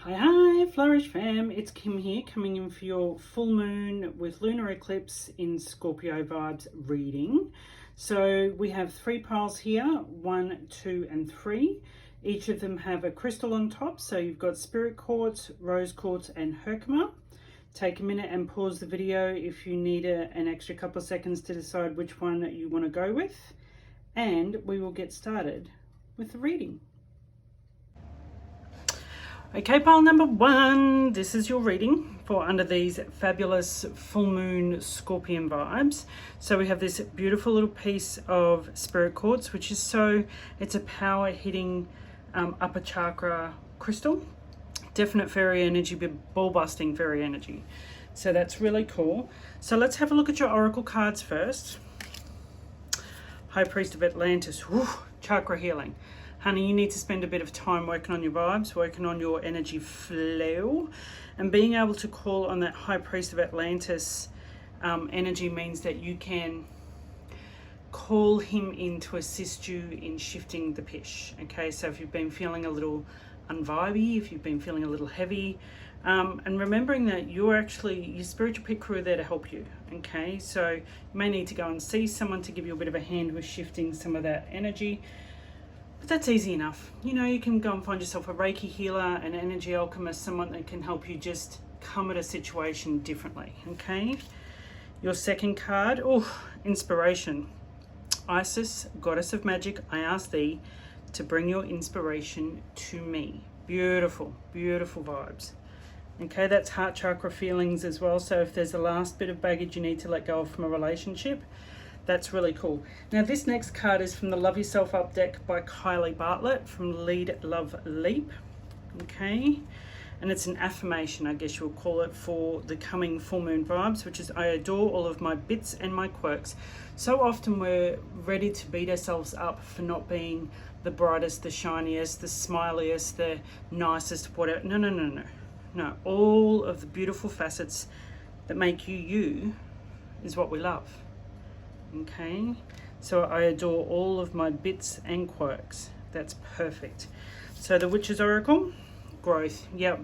Hi, Flourish fam, it's Kim here, coming in for your full moon with lunar eclipse in Scorpio vibes reading. So we have 3 piles here, 1, 2 and 3. Each of them have a crystal on top, so you've got spirit quartz, rose quartz and herkimer. Take a minute and pause the video if you need an extra couple of seconds to decide which one you want to go with, and we will get started with the reading. Okay, pile number 1, this is your reading for under these fabulous full moon scorpion vibes. So we have this beautiful little piece of spirit quartz, which is it's a power hitting upper chakra crystal. Definite fairy energy, but ball busting fairy energy. So that's really cool. So let's have a look at your oracle cards first. High Priest of Atlantis, whew, chakra healing. Honey, you need to spend a bit of time working on your vibes, working on your energy flow, and being able to call on that High Priest of Atlantis energy means that you can call him in to assist you in shifting the pish. Okay, so if you've been feeling a little unvibey, if you've been feeling a little heavy, and remembering that your spiritual pit crew are there to help you. Okay, so you may need to go and see someone to give you a bit of a hand with shifting some of that energy. But that's easy enough. You know, you can go and find yourself a Reiki healer, an energy alchemist, someone that can help you just come at a situation differently, okay? Your second card, inspiration. Isis, goddess of magic, I ask thee to bring your inspiration to me. Beautiful, beautiful vibes. Okay, that's heart chakra feelings as well. So if there's a last bit of baggage you need to let go of from a relationship, that's really cool. Now this next card is from the Love Yourself Up deck by Kylie Bartlett from Lead Love Leap. Okay, and it's an affirmation, I guess you'll call it, for the coming full moon vibes, which is, I adore all of my bits and my quirks. So often we're ready to beat ourselves up for not being the brightest, the shiniest, the smiliest, the nicest, whatever. No, all of the beautiful facets that make you you is what we love. Okay, so I adore all of my bits and quirks. That's perfect. So the Witch's Oracle, growth. Yep,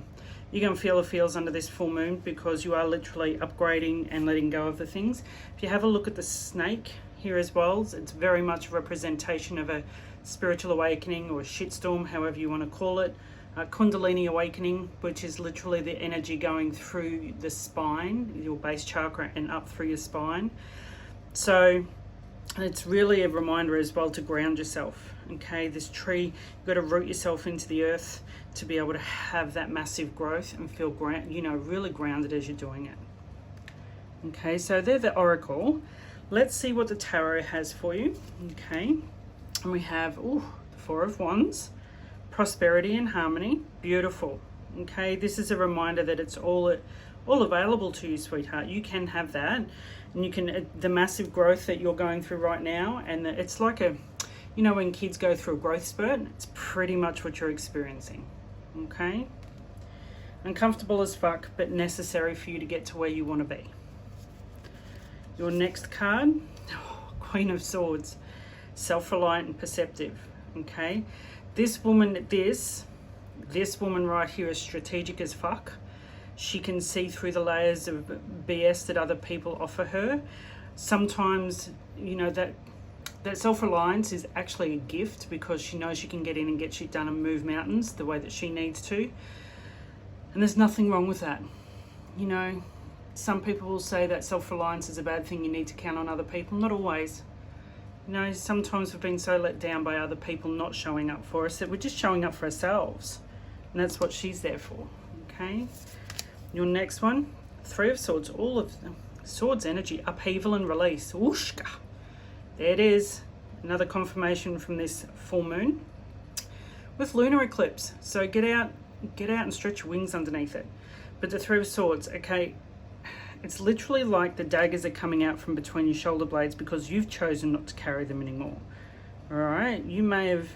you're going to feel the feels under this full moon because you are literally upgrading and letting go of the things. If you have a look at the snake here as well, it's very much a representation of a spiritual awakening or a shitstorm, however you want to call it. Kundalini awakening, which is literally the energy going through the spine, your base chakra, and up through your spine. So it's really a reminder as well to ground yourself. Okay, this tree, you've got to root yourself into the earth to be able to have that massive growth and feel really grounded as you're doing it. Okay, so they're the oracle. Let's see what the tarot has for you. Okay, and we have the 4 of Wands, prosperity and harmony. Beautiful. Okay, this is a reminder that it's all available to you, sweetheart. You can have that, and you can the massive growth that you're going through right now, and it's like when kids go through a growth spurt, it's pretty much what you're experiencing. Okay, uncomfortable as fuck, but necessary for you to get to where you want to be. Your next card, Queen of Swords, self-reliant and perceptive. Okay, this woman right here is strategic as fuck. She can see through the layers of BS that other people offer her. Sometimes, that self-reliance is actually a gift because she knows she can get in and get shit done and move mountains the way that she needs to. And there's nothing wrong with that. Some people will say that self-reliance is a bad thing, you need to count on other people. Not always. Sometimes we've been so let down by other people not showing up for us that we're just showing up for ourselves. And that's what she's there for. Okay? Your next one, 3 of Swords, all of them. Swords energy, upheaval and release. Whooshka. There it is. Another confirmation from this full moon. With lunar eclipse. So get out and stretch your wings underneath it. But the 3 of Swords, okay, it's literally like the daggers are coming out from between your shoulder blades because you've chosen not to carry them anymore. All right? You may have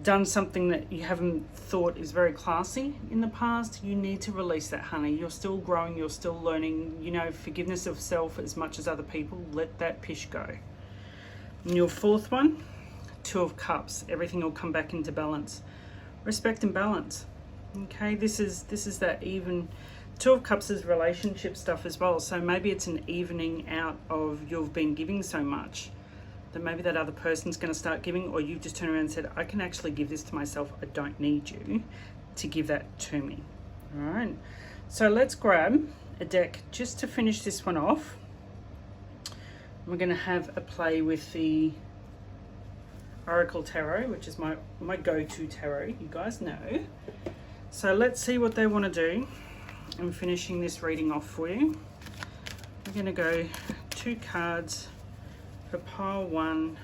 done something that you haven't thought is very classy in the past. You need to release that, honey. You're still growing, you're still learning, forgiveness of self as much as other people. Let that pish go. And your 4th one, 2 of Cups. Everything will come back into balance. Respect and balance. Okay, this is that even. Two of Cups is relationship stuff as well. So maybe it's an evening out of you've been giving so much that maybe that other person's going to start giving, or you've just turned around and said, I can actually give this to myself. I don't need you to give that to me. All right. So let's grab a deck just to finish this one off. We're going to have a play with the Oracle Tarot, which is my go-to tarot, you guys know. So let's see what they want to do. I'm finishing this reading off for you. We're going to go 2 cards for pile 1,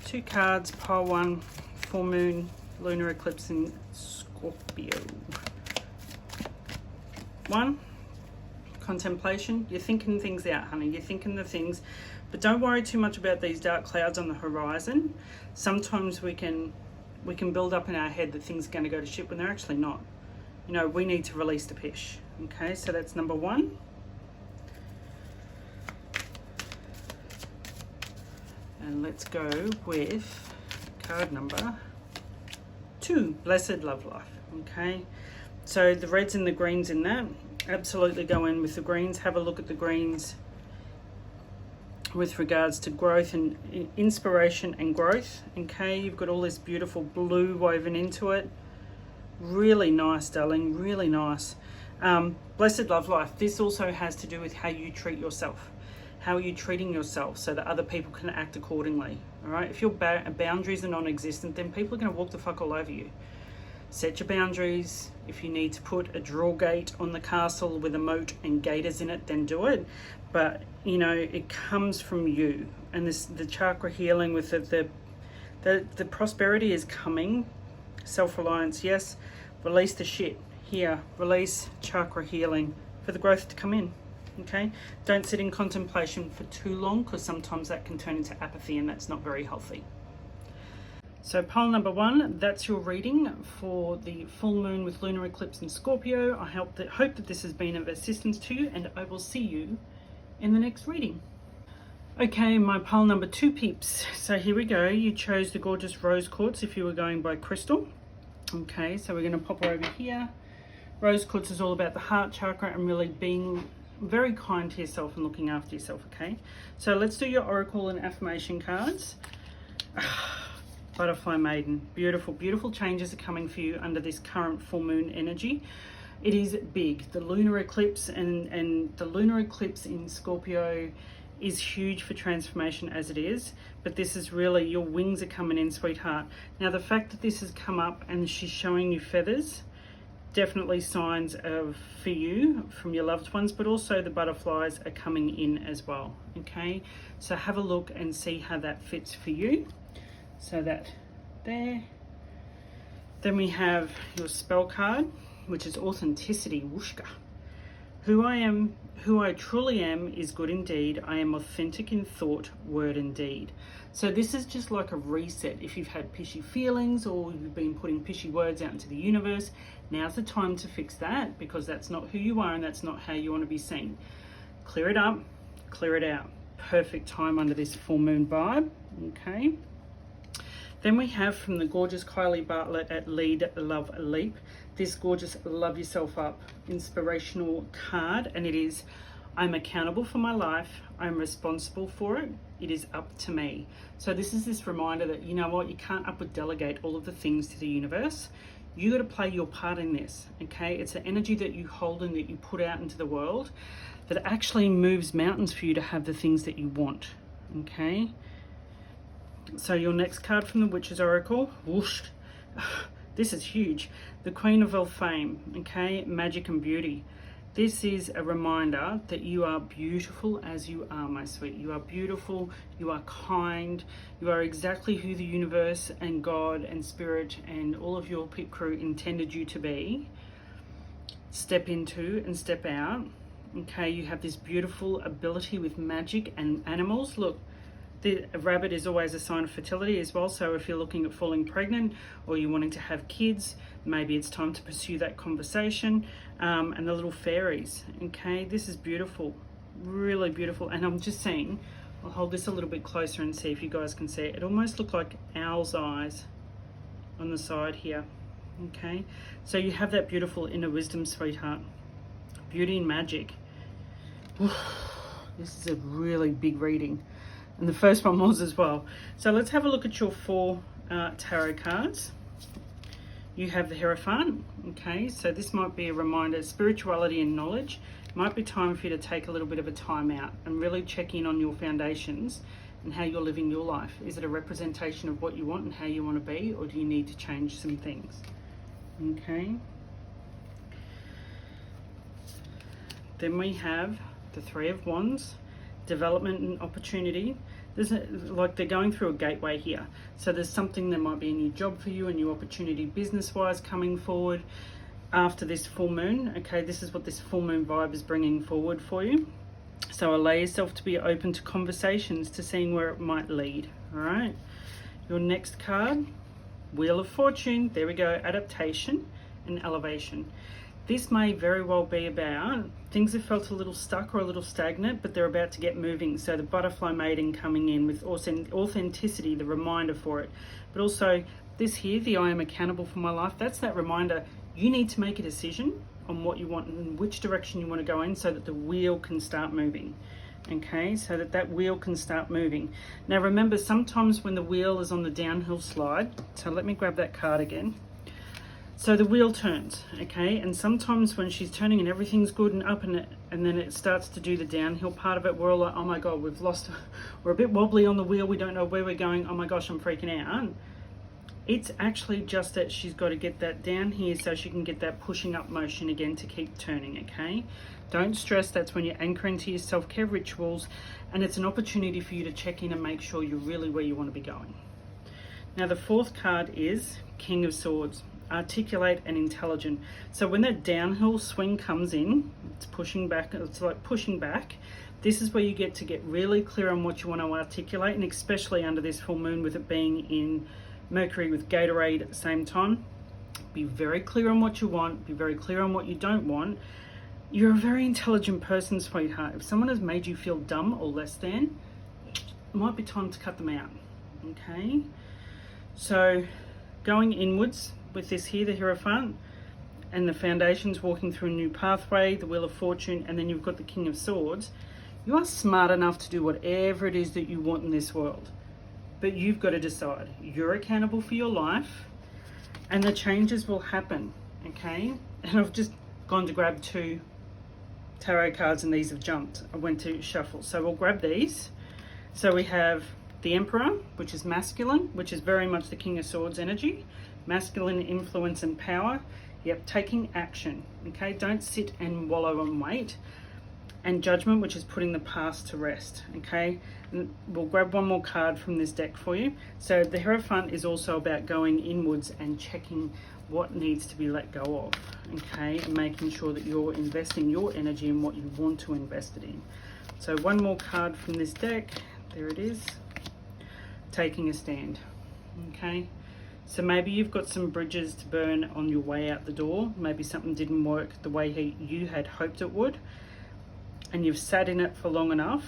2 cards, pile 1, full moon, lunar eclipse in Scorpio. 1, contemplation. You're thinking things out, honey. You're thinking the things, but don't worry too much about these dark clouds on the horizon. Sometimes we can build up in our head that things are going to go to shit when they're actually not. You know, we need to release the pish. Okay, so that's number 1. And let's go with card number 2, Blessed Love Life. Okay, so the reds and the greens in that, absolutely go in with the greens. Have a look at the greens with regards to growth and inspiration and growth. Okay, you've got all this beautiful blue woven into it. Really nice, darling, really nice. Blessed Love Life, this also has to do with how you treat yourself. How are you treating yourself so that other people can act accordingly? All right, if your boundaries are non-existent, then people are going to walk the fuck all over you. Set your boundaries. If you need to put a draw gate on the castle with a moat and gators in it, then do it. But you know, it comes from you. And the chakra healing with the prosperity is coming. Self-reliance, yes. Release the shit here. Release chakra healing for the growth to come in. Okay, don't sit in contemplation for too long, because sometimes that can turn into apathy, and that's not very healthy. So pile number 1, that's your reading for the full moon with lunar eclipse in Scorpio. I hope that this has been of assistance to you, and I will see you in the next reading. Okay, my pile number 2 peeps. So here we go. You chose the gorgeous rose quartz if you were going by crystal. Okay, so we're going to pop her over here. Rose quartz is all about the heart chakra and really being very kind to yourself and looking after yourself. Okay, so let's do your oracle and affirmation cards. Butterfly Maiden, beautiful, beautiful changes are coming for you under this current full moon energy. It is big. The lunar eclipse and the lunar eclipse in Scorpio is huge for transformation as it is, but this is really, your wings are coming in, sweetheart. Now the fact that this has come up and she's showing you feathers, definitely signs of for you from your loved ones, but also the butterflies are coming in as well. Okay, so have a look and see how that fits for you. So that there. Then we have your spell card, which is authenticity. Whooshka. Who I am, who I truly am is good indeed. I am authentic in thought, word and deed. So this is just like a reset. If you've had pishy feelings or you've been putting pishy words out into the universe, now's the time to fix that, because that's not who you are and that's not how you want to be seen. Clear it up, clear it out. Perfect time under this full moon vibe. Okay. Then we have from the gorgeous Kylie Bartlett at Lead Love Leap, this gorgeous Love Yourself Up inspirational card, and it is, I'm accountable for my life, I'm responsible for it, it is up to me. So this is this reminder that, you know what, you can't upward delegate all of the things to the universe. You got to play your part in this, okay? It's the energy that you hold and that you put out into the world that actually moves mountains for you to have the things that you want, okay? So your next card from the Witch's Oracle, whoosh, this is huge. The Queen of Fame, okay, magic and beauty. This is a reminder that you are beautiful as you are, my sweet. You are beautiful, you are kind, you are exactly who the universe and God and spirit and all of your pit crew intended you to be. Step into and step out, okay? You have this beautiful ability with magic and animals. Look, the rabbit is always a sign of fertility as well. So if you're looking at falling pregnant or you're wanting to have kids, maybe it's time to pursue that conversation. And the little fairies, okay? This is beautiful, really beautiful. And I'm just seeing, I'll hold this a little bit closer and see if you guys can see it. It almost looked like owl's eyes on the side here, Okay, so you have that beautiful inner wisdom, sweetheart. Beauty and magic. This is a really big reading, and the first one was as well. So let's have a look at your 4 tarot cards. You have the Hierophant. Okay, so this might be a reminder, spirituality and knowledge. It might be time for you to take a little bit of a time out and really check in on your foundations and how you're living your life. Is it a representation of what you want and how you want to be, or do you need to change some things? Okay. Then we have the 3 of Wands, development and opportunity. Like they're going through a gateway here. So there's something, there might be a new job for you, a new opportunity business-wise coming forward after this full moon. Okay, this is what this full moon vibe is bringing forward for you. So allow yourself to be open to conversations, to seeing where it might lead. All right. Your next card, Wheel of Fortune. There we go, adaptation and elevation. This may very well be about things have felt a little stuck or a little stagnant, but they're about to get moving. So the butterfly maiden coming in with authenticity, the reminder for it. But also this here, the I am accountable for my life. That's that reminder. You need to make a decision on what you want and which direction you want to go in so that the wheel can start moving. Okay, so that wheel can start moving. Now remember, sometimes when the wheel is on the downhill slide, so let me grab that card again. So the wheel turns, okay, and sometimes when she's turning and everything's good and up, and then it starts to do the downhill part of it, we're all like, oh my God, we've lost, we're a bit wobbly on the wheel, we don't know where we're going, oh my gosh, I'm freaking out. It's actually just that she's got to get that down here so she can get that pushing up motion again to keep turning, okay? Don't stress, that's when you anchor into your self-care rituals, and it's an opportunity for you to check in and make sure you're really where you want to be going. Now the 4th card is King of Swords. Articulate and intelligent. So when that downhill swing comes in, it's pushing back, it's like pushing back. This is where you get to get really clear on what you want to articulate, and especially under this full moon with it being in Mercury with Gatorade at the same time. Be very clear on what you want, be very clear on what you don't want. You're a very intelligent person, sweetheart. If someone has made you feel dumb or less than, it might be time to cut them out, okay? So going inwards, with this here, the Hierophant, and the foundations, walking through a new pathway, the Wheel of Fortune, and then you've got the King of Swords. You are smart enough to do whatever it is that you want in this world, but you've got to decide. You're accountable for your life, and the changes will happen, okay? And I've just gone to grab 2 tarot cards and these have jumped. I went to shuffle, so we'll grab these. So we have the Emperor, which is masculine, which is very much the King of Swords energy. Masculine influence and power. Yep, taking action. Okay, don't sit and wallow and wait. And Judgment, which is putting the past to rest. Okay, and we'll grab one more card from this deck for you. So the Hierophant is also about going inwards and checking what needs to be let go of. Okay, and making sure that you're investing your energy in what you want to invest it in. So one more card from this deck. There it is. Taking a stand. Okay. So maybe you've got some bridges to burn on your way out the door. Maybe something didn't work the way you had hoped it would, and you've sat in it for long enough.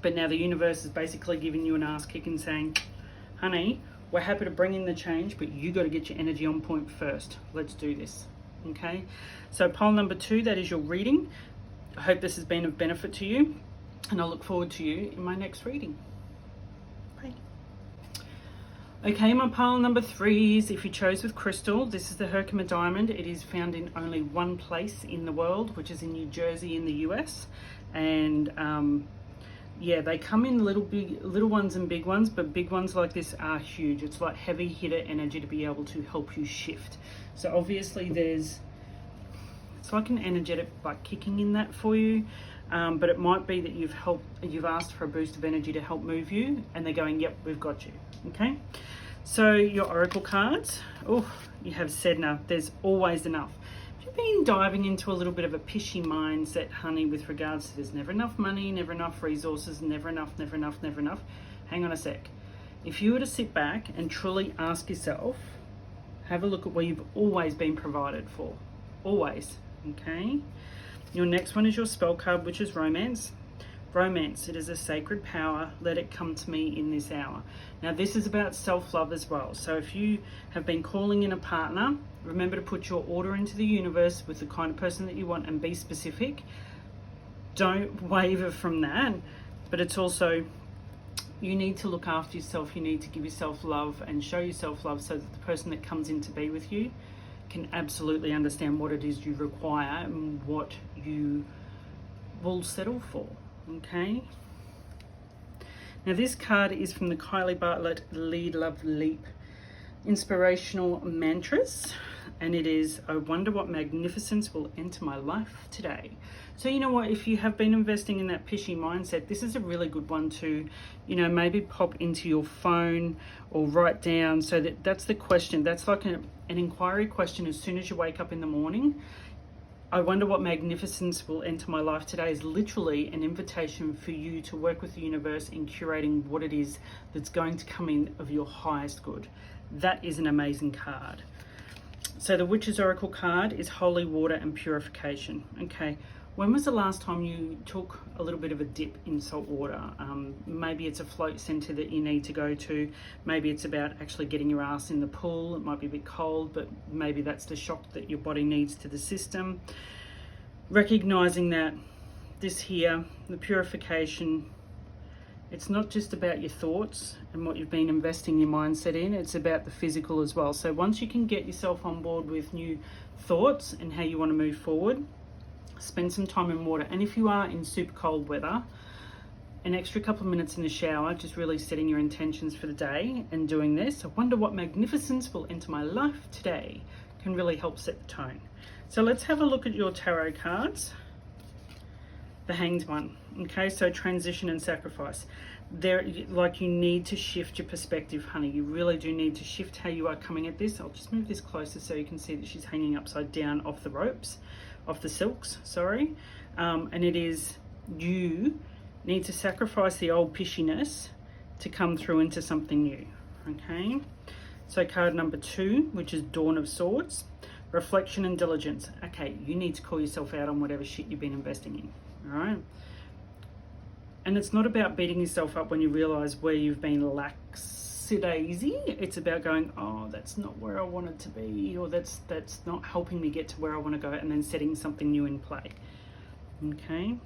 But now the universe is basically giving you an ass kick and saying, honey, we're happy to bring in the change, but you got to get your energy on point first. Let's do this. Okay. So pile number 2, that is your reading. I hope this has been of benefit to you, and I look forward to you in my next reading. Bye. Okay, my pile number 3 is, if you chose with crystal, this is the Herkimer diamond. It is found in only one place in the world, which is in New Jersey in the US. And yeah, they come in little ones and big ones, but big ones like this are huge. It's like heavy hitter energy to be able to help you shift. So obviously it's like an energetic like kicking in that for you. But it might be that you've asked for a boost of energy to help move you, and they're going, yep, we've got you. Okay, so your oracle cards. Oh, you have Sedna. There's always enough. If you've been diving into a little bit of a pishy mindset, honey, with regards to there's never enough money, never enough resources, never enough, hang on a sec. If you were to sit back and truly ask yourself, have a look at where you've always been provided for. Always. Okay. Your next one is your spell card, which is romance. Romance, it is a sacred power. Let it come to me in this hour. Now, this is about self-love as well. So if you have been calling in a partner, remember to put your order into the universe with the kind of person that you want and be specific. Don't waver from that. But it's also, you need to look after yourself. You need to give yourself love and show yourself love so that the person that comes in to be with you can absolutely understand what it is you require and what you will settle for. Okay. Now this card is from the Kylie Bartlett Lead Love Leap Inspirational Mantras, and it is, I wonder what magnificence will enter my life today. So you know what, if you have been investing in that pishy mindset, this is a really good one to, you know, maybe pop into your phone or write down, so that that's the question. That's like an inquiry question as soon as you wake up in the morning. I wonder what magnificence will enter my life today is literally an invitation for you to work with the universe in curating what it is that's going to come in of your highest good. That is an amazing card. So the Witch's Oracle card is Holy Water and Purification. Okay, when was the last time you took a little bit of a dip in salt water? Maybe it's a float center that you need to go to. Maybe it's about actually getting your ass in the pool. It might be a bit cold, but maybe that's the shock that your body needs to the system. Recognizing that this here, the purification, it's not just about your thoughts and what you've been investing your mindset in, it's about the physical as well. So once you can get yourself on board with new thoughts and how you want to move forward, spend some time in water. And if you are in super cold weather, an extra couple of minutes in the shower, just really setting your intentions for the day and doing this. I wonder what magnificence will enter my life today, can really help set the tone. So let's have a look at your tarot cards. The Hanged one. Okay, so transition and sacrifice. There, like, you need to shift your perspective, honey. You really do need to shift how you are coming at this. I'll just move this closer so you can see that she's hanging upside down off the ropes, off the silks, sorry. And it is, you need to sacrifice the old pishiness to come through into something new. Okay, so card number 2, which is Dawn of Swords, reflection and diligence. Okay, you need to call yourself out on whatever shit you've been investing in. All right, and it's not about beating yourself up when you realize where you've been lackadaisy. It's about going, oh, that's not where I wanted to be, or that's not helping me get to where I want to go, and then setting something new in play. Okay,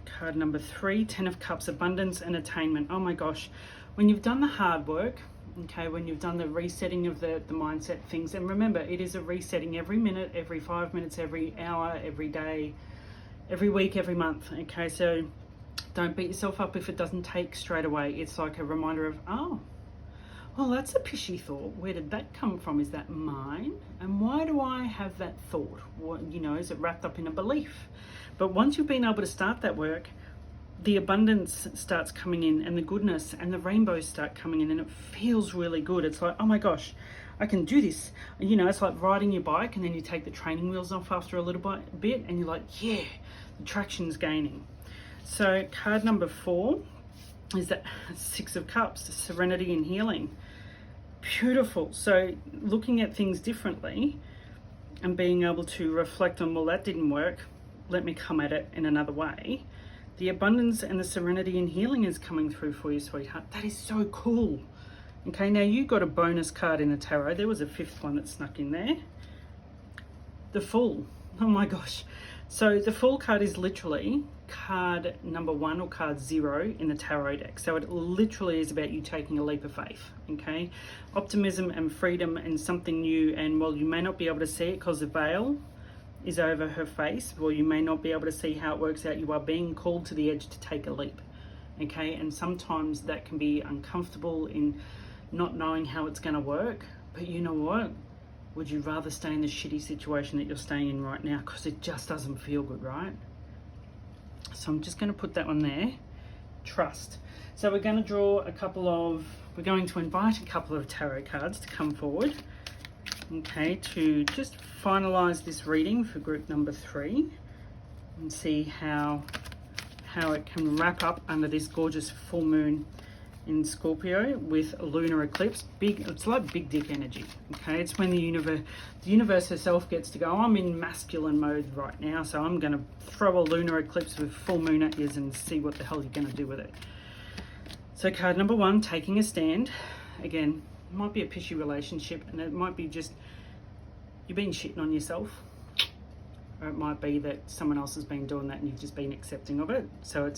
card number 3, 10 of Cups, abundance and attainment. Oh my gosh, when you've done the hard work, okay, when you've done the resetting of the mindset things, and remember, it is a resetting every minute, every 5 minutes, every hour, every day, every week, every month. Okay, so don't beat yourself up if it doesn't take straight away. It's like a reminder of, oh, well, that's a pishy thought. Where did that come from? Is that mine? And why do I have that thought? What, you know, is it wrapped up in a belief? But once you've been able to start that work, the abundance starts coming in, and the goodness and the rainbows start coming in, and it feels really good. It's like, oh my gosh, I can do this. You know, it's like riding your bike and then you take the training wheels off after a little bit and you're like, yeah, the traction's gaining. So card number 4 is that 6 of Cups, serenity and healing. Beautiful. So looking at things differently and being able to reflect on, well, that didn't work, let me come at it in another way. The abundance and the serenity and healing is coming through for you, sweetheart. That is so cool. Okay, now you got a bonus card in the tarot. There was a 5th one that snuck in there. The Fool. Oh my gosh. So the Fool card is literally card number 1 or card 0 in the tarot deck. So it literally is about you taking a leap of faith. Okay, optimism and freedom and something new. And while you may not be able to see it because the veil is over her face, or you may not be able to see how it works out, you are being called to the edge to take a leap. Okay, and sometimes that can be uncomfortable in not knowing how it's going to work, but you know what, would you rather stay in the shitty situation that you're staying in right now, because it just doesn't feel good, right? So I'm just going to put that one there. Trust. So we're going to going to invite a couple of tarot cards to come forward, okay, to just finalize this reading for group number 3 and see how it can wrap up under this gorgeous full moon in Scorpio with lunar eclipse. It's like big dick energy. Okay, it's when the universe herself gets to go, I'm in masculine mode right now, so I'm going to throw a lunar eclipse with full moon at you and see what the hell you're going to do with it. So card number 1, taking a stand. Again, it might be a pishy relationship, and it might be just you've been shitting on yourself, or it might be that someone else has been doing that and you've just been accepting of it. So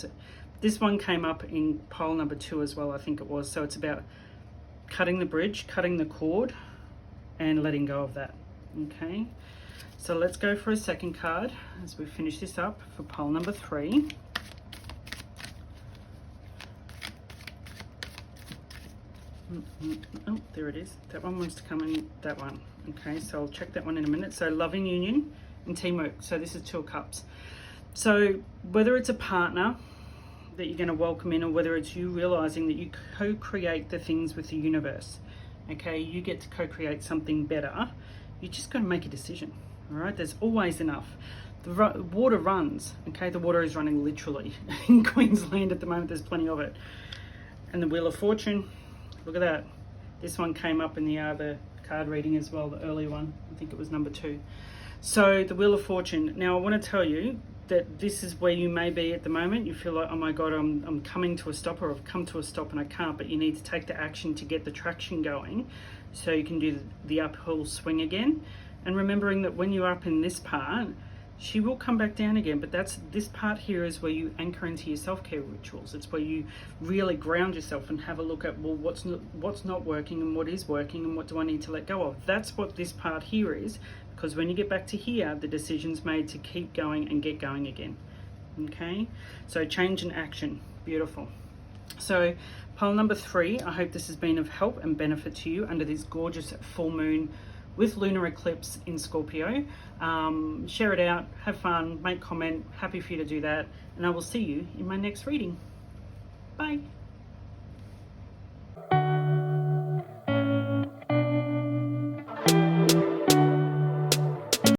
this one came up in pile number 2 as well, I think it was. So it's about cutting the bridge, cutting the cord, and letting go of that. Okay, so let's go for a second card as we finish this up for pile number 3. Oh, there it is. That one wants to come in, that one. Okay, so I'll check that one in a minute. So loving union and teamwork. So this is 2 of cups. So whether it's a partner that you're going to welcome in, or whether it's you realizing that you co-create the things with the universe, okay, you get to co-create something better, you just got to make a decision. All right, there's always enough. The water runs. Okay, the water is running literally in Queensland at the moment. There's plenty of it. And the Wheel of Fortune, look at that. This one came up in the other card reading as well, the early one. I think it was number 2. So the Wheel of Fortune. Now I want to tell you that this is where you may be at the moment. You feel like, oh my God, I'm coming to a stop, or I've come to a stop and I can't, but you need to take the action to get the traction going so you can do the uphill swing again. And remembering that when you're up in this part, she will come back down again, but this part here is where you anchor into your self-care rituals. It's where you really ground yourself and have a look at, well, what's not working and what is working and what do I need to let go of. That's what this part here is, because when you get back to here, the decision's made to keep going and get going again. Okay, so change and action. Beautiful. So pile number 3, I hope this has been of help and benefit to you under this gorgeous full moon with lunar eclipse in Scorpio. Share it out, have fun, make comment. Happy for you to do that, and I will see you in my next reading. Bye.